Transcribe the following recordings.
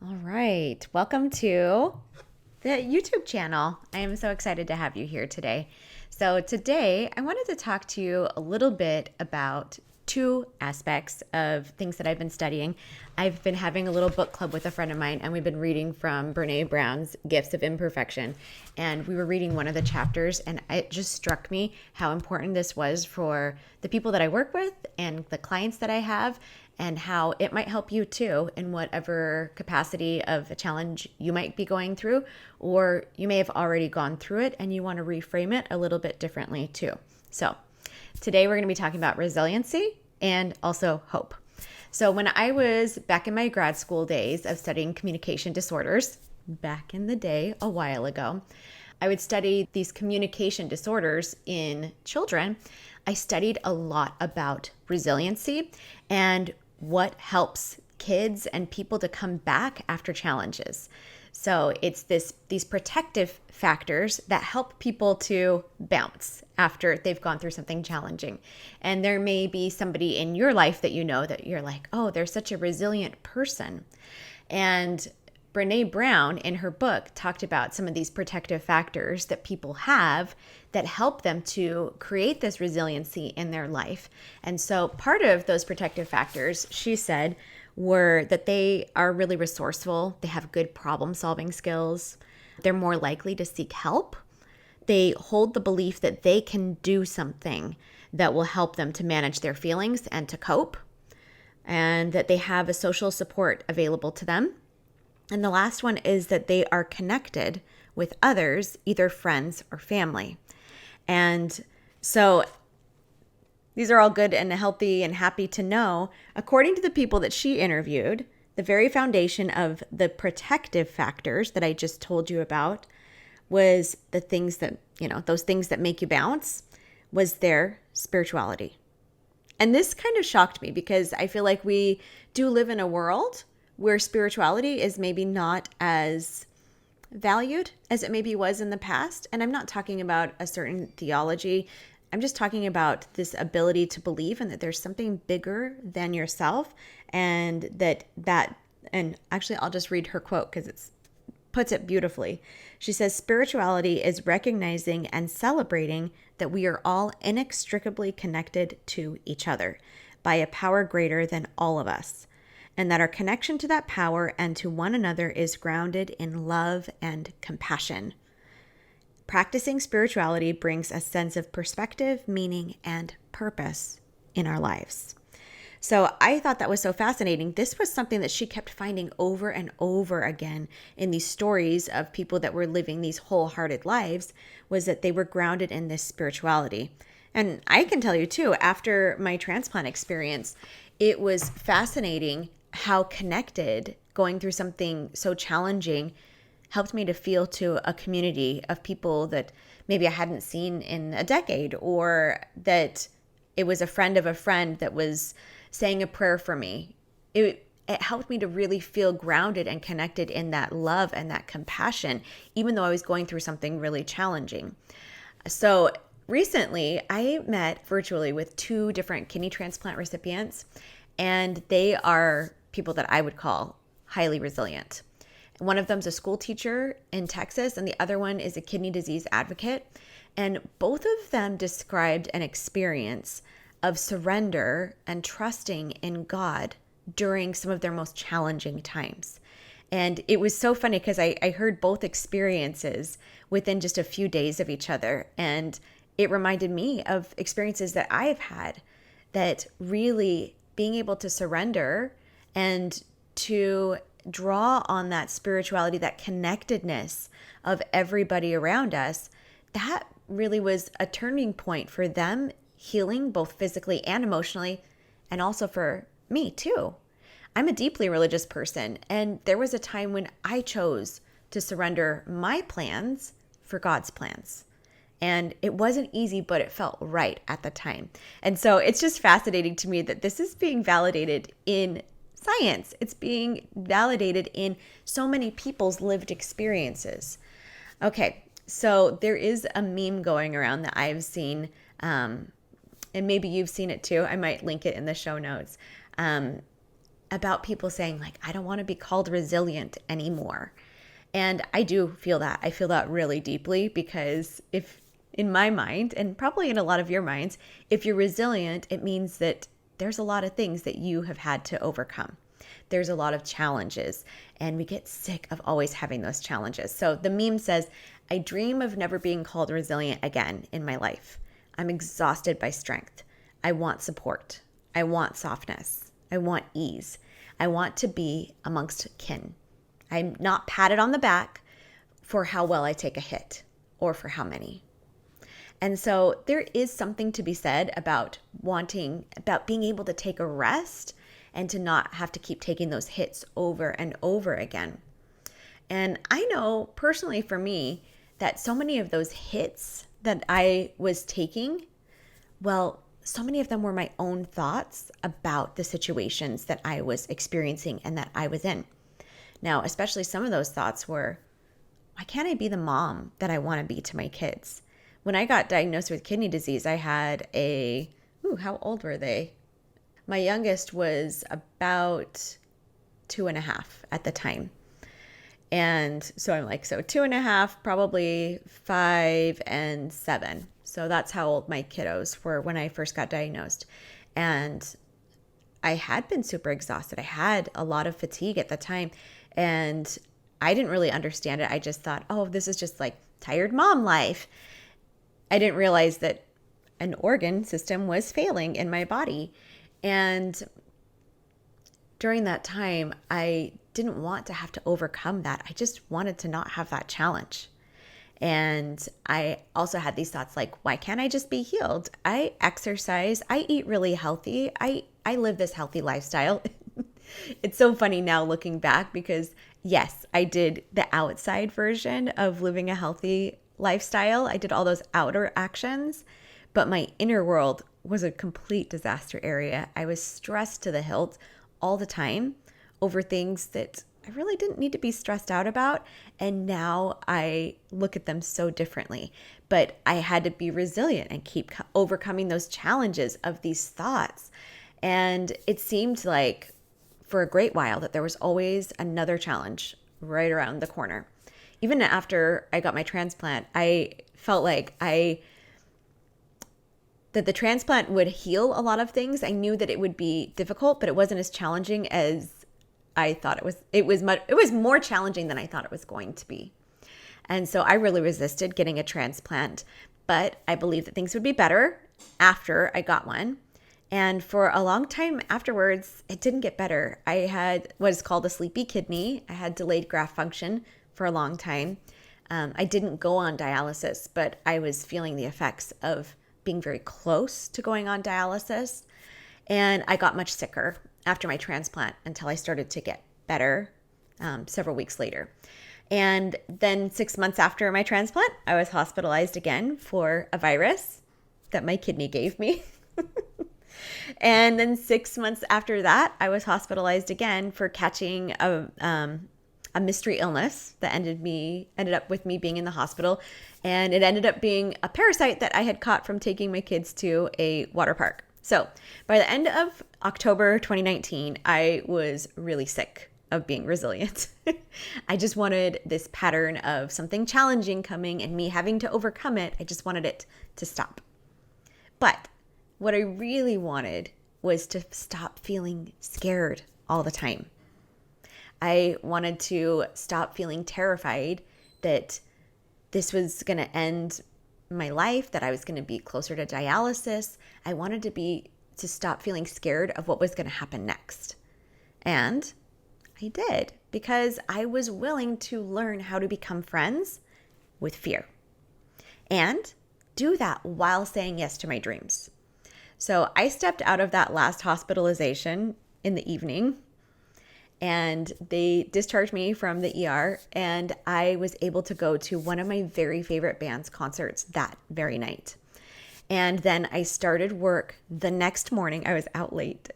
All right. Welcome to the YouTube channel. I am so excited to have you here today. So, today I wanted to talk to you a little bit about two aspects of things that I've been studying. I've been having a little book club with a friend of mine, and we've been reading from Brene Brown's Gifts of Imperfection. And we were reading one of the chapters, and it just struck me how important this was for the people that I work with and the clients that I have, and how it might help you too in whatever capacity of a challenge you might be going through, or you may have already gone through it and you want to reframe it a little bit differently too. So, today we're going to be talking about resiliency and also hope. So, when I was back in my grad school days of studying communication disorders, back in the day, a while ago, I would study these communication disorders in children. I studied a lot about resiliency and what helps kids and people to come back after challenges. So it's these protective factors that help people to bounce after they've gone through something challenging. And there may be somebody in your life that you know that you're like, oh, they're such a resilient person. And Brene Brown, in her book, talked about some of these protective factors that people have that help them to create this resiliency in their life. And so part of those protective factors, she said, were that they are really resourceful, they have good problem-solving skills, they're more likely to seek help, they hold the belief that they can do something that will help them to manage their feelings and to cope, and that they have a social support available to them. And the last one is that they are connected with others, either friends or family. And so these are all good and healthy and happy to know. According to the people that she interviewed, the very foundation of the protective factors that I just told you about was the things that, those things that make you bounce, was their spirituality. And this kind of shocked me because I feel like we do live in a world where spirituality is maybe not as valued as it maybe was in the past. And I'm not talking about a certain theology. I'm just talking about this ability to believe and that there's something bigger than yourself, and and actually I'll just read her quote because it puts it beautifully. She says, spirituality is recognizing and celebrating that we are all inextricably connected to each other by a power greater than all of us, and that our connection to that power and to one another is grounded in love and compassion. Practicing spirituality brings a sense of perspective, meaning, and purpose in our lives. So I thought that was so fascinating. This was something that she kept finding over and over again in these stories of people that were living these wholehearted lives, was that they were grounded in this spirituality. And I can tell you too, after my transplant experience, it was fascinating how connected going through something so challenging helped me to feel to a community of people that maybe I hadn't seen in a decade, or that it was a friend of a friend that was saying a prayer for me. It helped me to really feel grounded and connected in that love and that compassion, even though I was going through something really challenging. So recently, I met virtually with two different kidney transplant recipients, and they are people that I would call highly resilient. One of them's a school teacher in Texas, and the other one is a kidney disease advocate. And both of them described an experience of surrender and trusting in God during some of their most challenging times. And it was so funny because I heard both experiences within just a few days of each other. And it reminded me of experiences that I've had, that really being able to surrender and to draw on that spirituality, that connectedness of everybody around us, that really was a turning point for them, healing both physically and emotionally, and also for me too. I'm a deeply religious person, and there was a time when I chose to surrender my plans for God's plans. And it wasn't easy, but it felt right at the time. And so it's just fascinating to me that this is being validated in science. It's being validated in so many people's lived experiences. Okay, so there is a meme going around that I've seen, and maybe you've seen it too. I might link it in the show notes. about people saying like, I don't want to be called resilient anymore. And I do feel that. I feel that really deeply because if in my mind, and probably in a lot of your minds, if you're resilient, it means that there's a lot of things that you have had to overcome. There's a lot of challenges, and we get sick of always having those challenges. So the meme says, I dream of never being called resilient again in my life. I'm exhausted by strength. I want support. I want softness. I want ease. I want to be amongst kin. I'm not patted on the back for how well I take a hit or for how many. And so there is something to be said about being able to take a rest and to not have to keep taking those hits over and over again. And I know personally for me that so many of those hits that I was taking, well, so many of them were my own thoughts about the situations that I was experiencing and that I was in. Now, especially some of those thoughts were, why can't I be the mom that I want to be to my kids? When I got diagnosed with kidney disease, I had how old were they? My youngest was about 2.5 at the time. And so I'm like, so 2.5, probably 5 and 7. So that's how old my kiddos were when I first got diagnosed. And I had been super exhausted. I had a lot of fatigue at the time. And I didn't really understand it. I just thought, oh, this is just like tired mom life. I didn't realize that an organ system was failing in my body. And during that time, I didn't want to have to overcome that. I just wanted to not have that challenge. And I also had these thoughts like, why can't I just be healed? I exercise. I eat really healthy. I live this healthy lifestyle. It's so funny now looking back because, yes, I did the outside version of living a healthy lifestyle. I did all those outer actions, but my inner world was a complete disaster area. I was stressed to the hilt all the time over things that I really didn't need to be stressed out about. And now I look at them so differently. But I had to be resilient and keep overcoming those challenges of these thoughts. And it seemed like for a great while that there was always another challenge right around the corner. Even after I got my transplant, I felt like that the transplant would heal a lot of things. I knew that it would be difficult, but it wasn't as challenging as I thought it was. It was more challenging than I thought it was going to be. And so I really resisted getting a transplant, but I believed that things would be better after I got one. And for a long time afterwards, it didn't get better. I had what is called a sleepy kidney. I had delayed graft function for a long time. I didn't go on dialysis, but I was feeling the effects of being very close to going on dialysis. And I got much sicker after my transplant until I started to get better several weeks later. And then 6 months after my transplant, I was hospitalized again for a virus that my kidney gave me. And then 6 months after that, I was hospitalized again for catching a mystery illness that ended up with me being in the hospital. And it ended up being a parasite that I had caught from taking my kids to a water park. So by the end of October 2019, I was really sick of being resilient. I just wanted this pattern of something challenging coming and me having to overcome it. I just wanted it to stop. But what I really wanted was to stop feeling scared all the time. I wanted to stop feeling terrified that this was going to end my life, that I was going to be closer to dialysis. I wanted to stop feeling scared of what was going to happen next. And I did, because I was willing to learn how to become friends with fear and do that while saying yes to my dreams. So I stepped out of that last hospitalization in the evening, and they discharged me from the ER, and I was able to go to one of my very favorite band's concerts that very night. And then I started work the next morning. I was out late,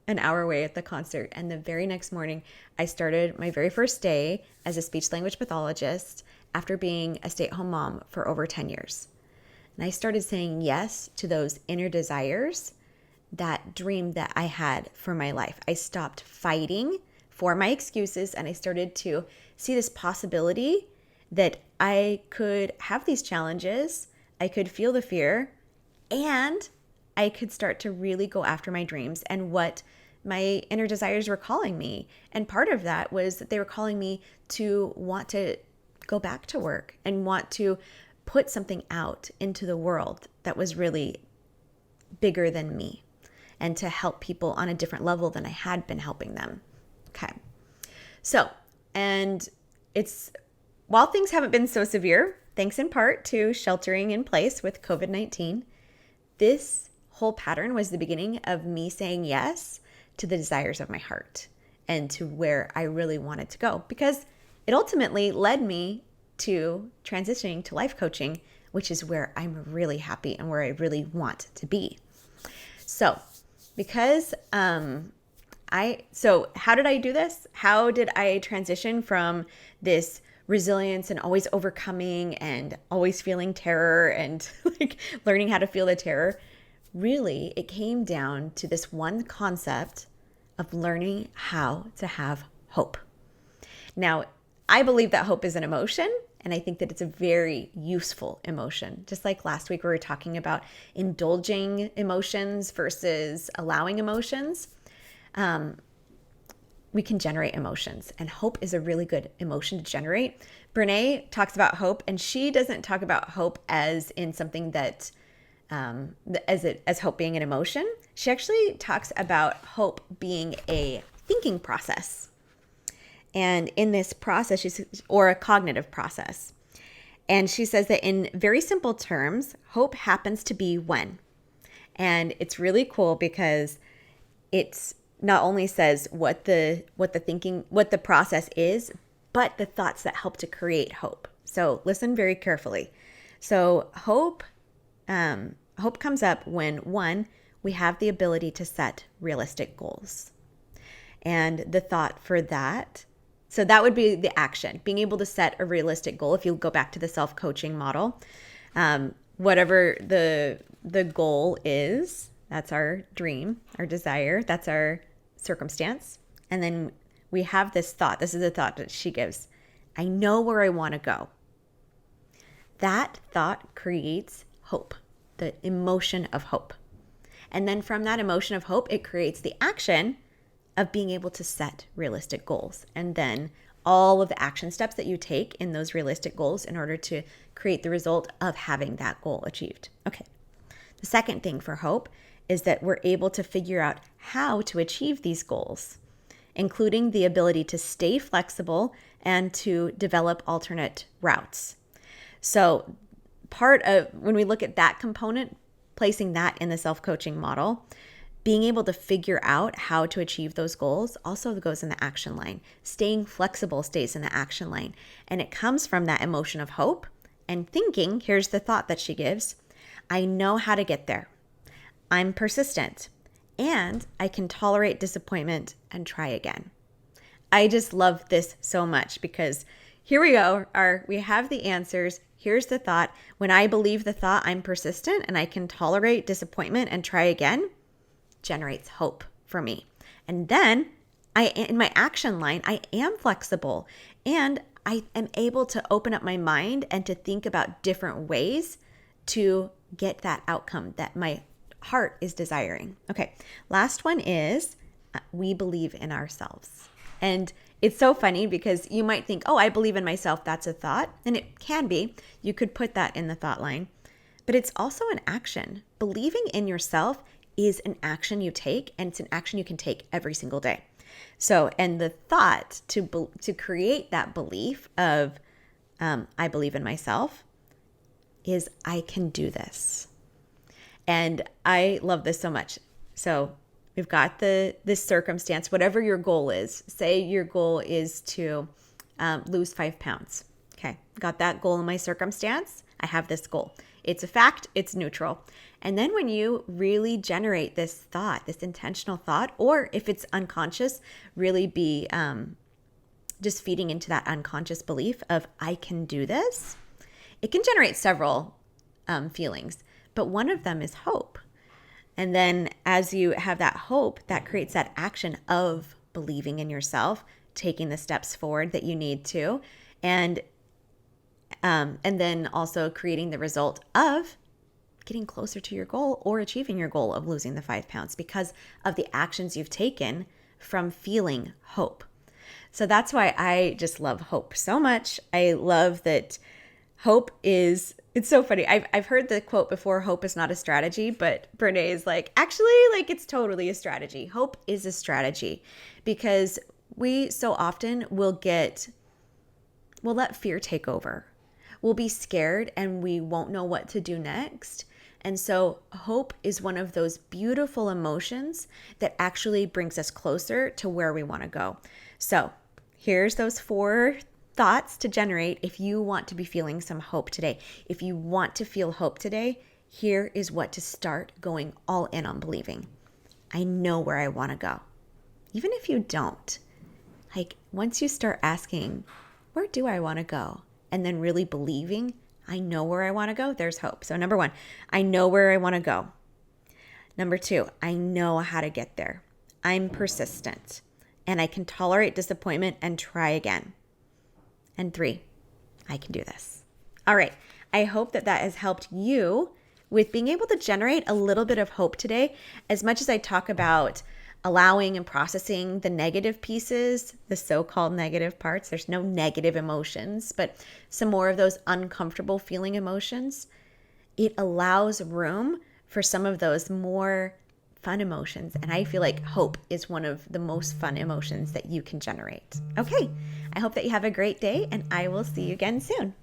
an hour away at the concert. And the very next morning, I started my very first day as a speech language pathologist after being a stay-at-home mom for over 10 years. And I started saying yes to those inner desires that dream that I had for my life. I stopped fighting for my excuses and I started to see this possibility that I could have these challenges, I could feel the fear, and I could start to really go after my dreams and what my inner desires were calling me. And part of that was that they were calling me to want to go back to work and want to put something out into the world that was really bigger than me and to help people on a different level than I had been helping them. Okay. So, and while things haven't been so severe, thanks in part to sheltering in place with COVID-19, this whole pattern was the beginning of me saying yes to the desires of my heart and to where I really wanted to go, because it ultimately led me to transitioning to life coaching, which is where I'm really happy and where I really want to be. So, because so how did I do this? How did I transition from this resilience and always overcoming and always feeling terror and like learning how to feel the terror? Really, it came down to this one concept of learning how to have hope. Now, I believe that hope is an emotion, and I think that it's a very useful emotion. Just like last week, we were talking about indulging emotions versus allowing emotions. We can generate emotions, and hope is a really good emotion to generate. Brene talks about hope, and she doesn't talk about hope as in something that as hope being an emotion. She actually talks about hope being a thinking process. And in this process, or a cognitive process. And she says that in very simple terms, hope happens to be when. And it's really cool because it's not only says what the process is, but the thoughts that help to create hope. So listen very carefully. So hope comes up when, one, we have the ability to set realistic goals. And the thought for that, so that would be the action, being able to set a realistic goal. If you go back to the self-coaching model, whatever the goal is, that's our dream, our desire, that's our circumstance. And then we have this thought. This is a thought that she gives. I know where I want to go. That thought creates hope, the emotion of hope. And then from that emotion of hope, it creates the action of being able to set realistic goals. And then all of the action steps that you take in those realistic goals in order to create the result of having that goal achieved. Okay. The second thing for hope is that we're able to figure out how to achieve these goals, including the ability to stay flexible and to develop alternate routes. So part of when we look at that component, placing that in the self-coaching model, being able to figure out how to achieve those goals also goes in the action line. Staying flexible stays in the action line. And it comes from that emotion of hope and thinking. Here's the thought that she gives. I know how to get there. I'm persistent. And I can tolerate disappointment and try again. I just love this so much because here we go. We have the answers. Here's the thought. When I believe the thought, I'm persistent and I can tolerate disappointment and try again, generates hope for me. And then in my action line, I am flexible and I am able to open up my mind and to think about different ways to get that outcome that my heart is desiring. Okay, last one is we believe in ourselves. And it's so funny because you might think, oh, I believe in myself. That's a thought. And it can be. You could put that in the thought line. But it's also an action. Believing in yourself is an action you take, and it's an action you can take every single day. So, and the thought to create that belief of I believe in myself is I can do this. And I love this so much. So we've got this circumstance, whatever your goal is. Say your goal is to lose 5 pounds. Okay, got that goal in my circumstance. I have this goal. It's a fact, it's neutral. And then when you really generate this thought, this intentional thought, or if it's unconscious, really be just feeding into that unconscious belief of I can do this. It can generate several feelings, but one of them is hope. And then as you have that hope, that creates that action of believing in yourself, taking the steps forward that you need to, and then also creating the result of getting closer to your goal or achieving your goal of losing the 5 pounds because of the actions you've taken from feeling hope. So that's why I just love hope so much. I love that hope is, it's so funny. I've heard the quote before, hope is not a strategy, but Brene is like, actually, like it's totally a strategy. Hope is a strategy because we so often we'll let fear take over. We'll be scared and we won't know what to do next. And so hope is one of those beautiful emotions that actually brings us closer to where we want to go. So here's those 4 thoughts to generate if you want to be feeling some hope today. If you want to feel hope today, here is what to start going all in on believing. I know where I want to go. Even if you don't, like once you start asking, where do I want to go? And then really believing, I know where I want to go, there's hope. So number 1, I know where I want to go. Number 2, I know how to get there. I'm persistent and I can tolerate disappointment and try again. And 3, I can do this. All right. I hope that has helped you with being able to generate a little bit of hope today. As much as I talk about allowing and processing the negative pieces, the so-called negative parts, there's no negative emotions, but some more of those uncomfortable feeling emotions, it allows room for some of those more fun emotions. And I feel like hope is one of the most fun emotions that you can generate. Okay, I hope that you have a great day and I will see you again soon.